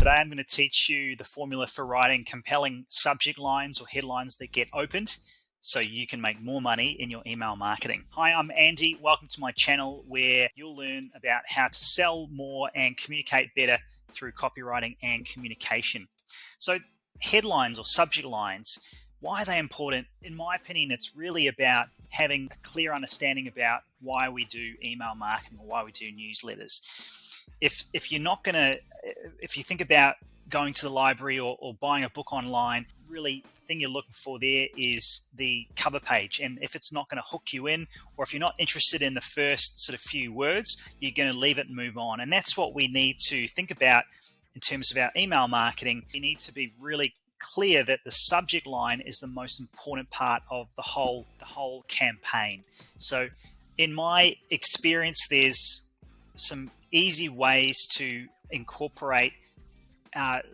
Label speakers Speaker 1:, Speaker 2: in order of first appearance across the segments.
Speaker 1: Today I'm going to teach you the formula for writing compelling subject lines or headlines that get opened so you can make more money in your email marketing. Hi, I'm Andy. Welcome to my channel where you'll learn about how to sell more and communicate better through copywriting and communication. So headlines or subject lines, why are they important? In my opinion, it's really about having a clear understanding about why we do email marketing or why we do newsletters. If you're not going to, if you think about going to the library or buying a book online, really the thing you're looking for there is the cover page. And if it's not going to hook you in, or if you're not interested in the first sort of few words, you're going to leave it and move on. And that's what we need to think about in terms of our email marketing. You need to be really clear that the subject line is the most important part of the whole campaign. So in my experience, there's some easy ways to incorporate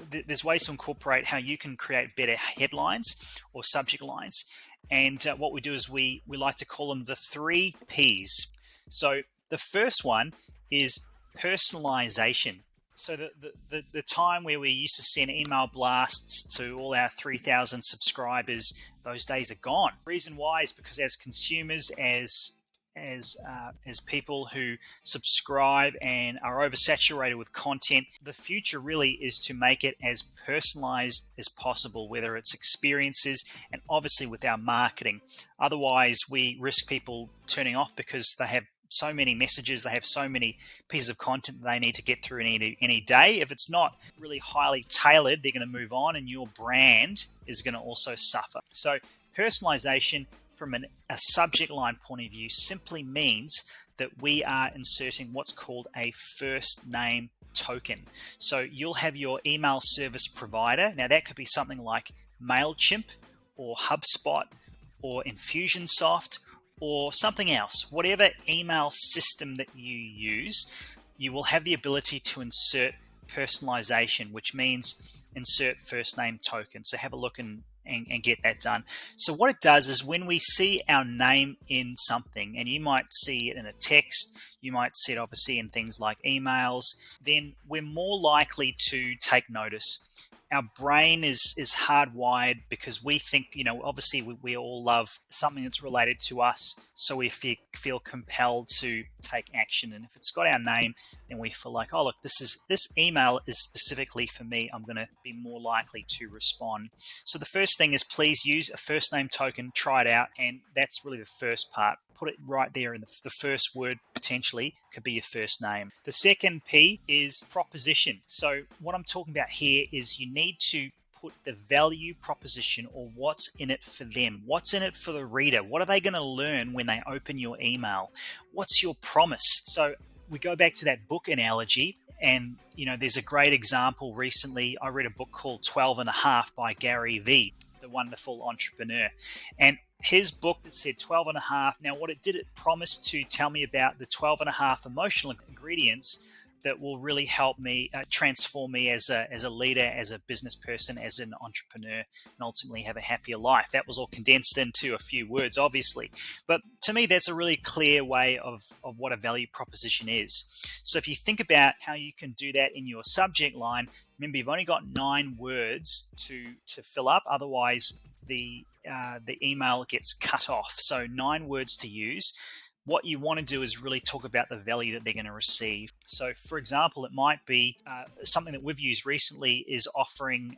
Speaker 1: there's ways to incorporate how you can create better headlines or subject lines. And what we do is we like to call them the 3 Ps. So the first one is personalization. So the time where we used to send email blasts to all our 3,000 subscribers, those days are gone. The reason why is because as consumers, as people who subscribe and are oversaturated with content, the future really is to make it as personalized as possible, whether it's experiences and obviously with our marketing. Otherwise, we risk people turning off because they have so many messages, they have so many pieces of content that they need to get through any day. If it's not really highly tailored, they're going to move on and your brand is going to also suffer. So personalization from a subject line point of view simply means that we are inserting what's called a first name token. So you'll have your email service provider. Now that could be something like MailChimp or HubSpot or Infusionsoft or something else. Whatever email system that you use, you will have the ability to insert personalization, which means insert first name token. So have a look and get that done. So what it does is when we see our name in something, and you might see it in a text, you might see it obviously in things like emails, then we're more likely to take notice. Our brain is hardwired because we think, obviously we all love something that's related to us, so we feel compelled to take action. And if it's got our name, then we feel like, oh look, this email is specifically for me. I'm going to be more likely to respond. So the first thing is please use a first name token, try it out, and that's really the first part. Put it right there in the first word potentially could be your first name. The second P is proposition. So what I'm talking about here is you need to put the value proposition or what's in it for them. What's in it for the reader? What are they going to learn when they open your email? What's your promise? So we go back to that book analogy. And, there's a great example recently. I read a book called 12 and a Half by Gary Vee, the wonderful entrepreneur. And his book that said 12 and a half. Now, what it did, it promised to tell me about the 12 and a half emotional ingredients that will really help me transform me as a leader, as a business person, as an entrepreneur, and ultimately have a happier life. That was all condensed into a few words, obviously. But to me, that's a really clear way of what a value proposition is. So if you think about how you can do that in your subject line, remember you've only got 9 words to fill up. Otherwise, the email gets cut off. So 9 words to use. What you want to do is really talk about the value that they're going to receive. So for example, it might be something that we've used recently is offering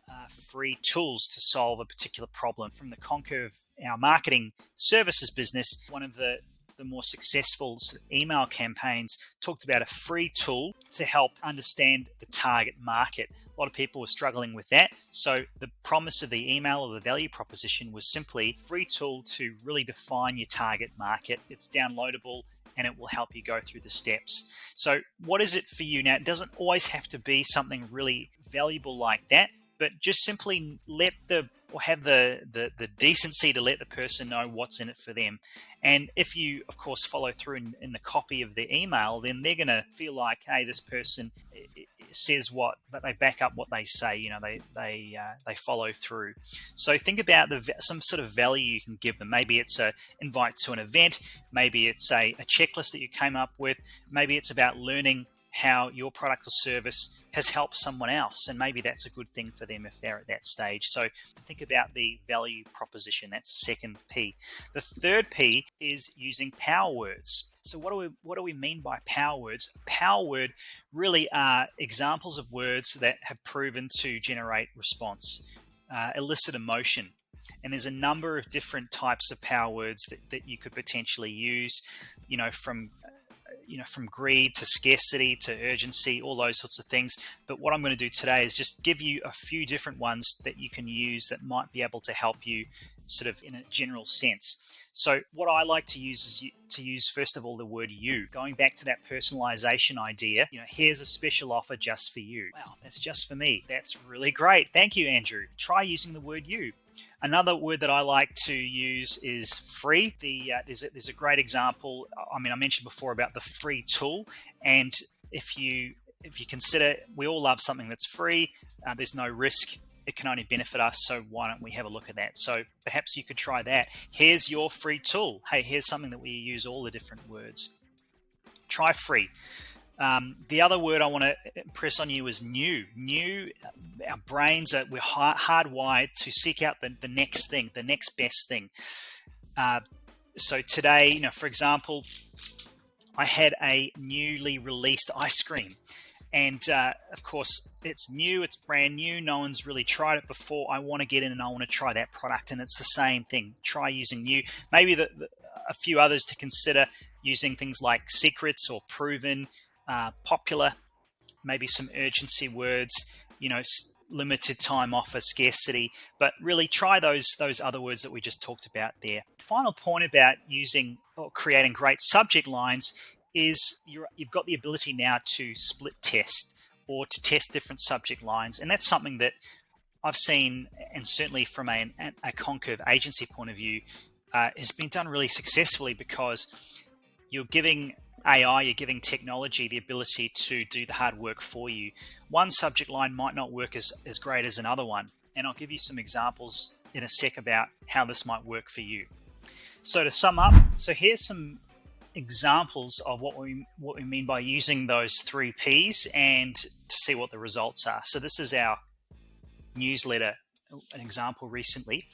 Speaker 1: free tools to solve a particular problem. From the Conqurve, our marketing services business, one of the more successful email campaigns talked about a free tool to help understand the target market. A lot of people were struggling with that. So the promise of the email or the value proposition was simply a free tool to really define your target market. It's downloadable and it will help you go through the steps. So what is it for you? Now, it doesn't always have to be something really valuable like that, but just simply have the decency to let the person know what's in it for them. And if you, of course, follow through in the copy of the email, then they're going to feel like, hey, this person says what, but they back up what they say. They follow through. So think about some sort of value you can give them. Maybe it's an invite to an event. Maybe it's a checklist that you came up with. Maybe it's about learning how your product or service has helped someone else, and maybe that's a good thing for them if they're at that stage. So think about the value proposition. That's the second P. The third P is using power words. So what do we mean by power words? Power word really are examples of words that have proven to generate response, elicit emotion. And there's a number of different types of power words that you could potentially use, from greed to scarcity to urgency, all those sorts of things. But what I'm going to do today is just give you a few different ones that you can use that might be able to help you sort of in a general sense. So what I like to use is to use, first of all, the word you. Going back to that personalization idea, here's a special offer just for you. Wow, that's just for me. That's really great. Thank you, Andrew. Try using the word you. Another word that I like to use is free. There's a great example. I mentioned before about the free tool, and if you consider, we all love something that's free. There's no risk. It can only benefit us, so why don't we have a look at that? So perhaps you could try that. Here's your free tool. Hey, here's something that we use all the different words. Try free. The other word I want to impress on you is new. New, our brains, we're hardwired to seek out the next thing, the next best thing. So today, for example, I had a newly released ice cream. And of course, it's new, it's brand new. No one's really tried it before. I want to get in and I want to try that product. And it's the same thing. Try using new. Maybe a few others to consider, using things like secrets or proven, popular, maybe some urgency words, limited time offer, scarcity. But really try those other words that we just talked about there. Final point about using or creating great subject lines is you've got the ability now to split test or to test different subject lines. And that's something that I've seen, and certainly from a Conqurve agency point of view, has been done really successfully, because you're giving AI, you're giving technology the ability to do the hard work for you. One subject line might not work as great as another one. And I'll give you some examples in a sec about how this might work for you. So to sum up, here's some examples of what we mean by using those 3 Ps, and to see what the results are. So this is our newsletter, an example recently.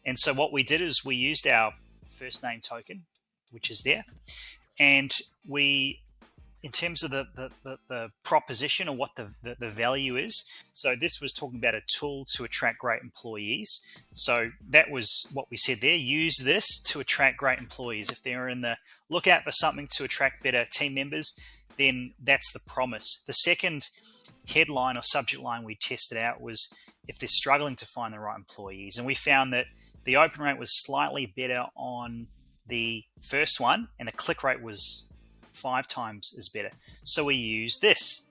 Speaker 1: And so what we did is we used our first name token, which is there, and we, in terms of the proposition or what the value is. So this was talking about a tool to attract great employees. So that was what we said there. Use this to attract great employees. If they're in the lookout for something to attract better team members, then that's the promise. The second headline or subject line we tested out was if they're struggling to find the right employees. And we found that the open rate was slightly better on the first one, and the click rate was 5 times as better. So we use this.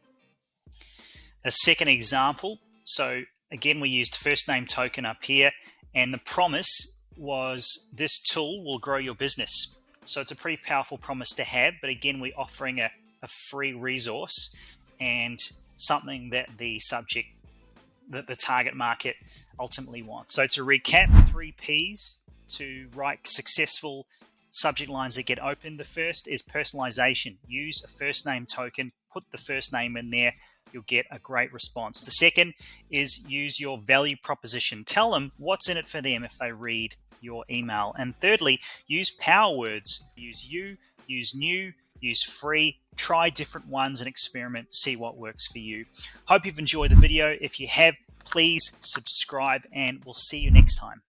Speaker 1: A second example, so again, we used first name token up here, and the promise was this tool will grow your business. So it's a pretty powerful promise to have, but again, we're offering a free resource and something that the target market ultimately wants. So to recap, 3 Ps to write successful subject lines that get open. The first is personalization. Use a first name token, put the first name in there, you'll get a great response. The second is use your value proposition. Tell them what's in it for them if they read your email. And thirdly, use power words. Use you, use new, use free, try different ones and experiment, see what works for you. Hope you've enjoyed the video. If you have, please subscribe, and we'll see you next time.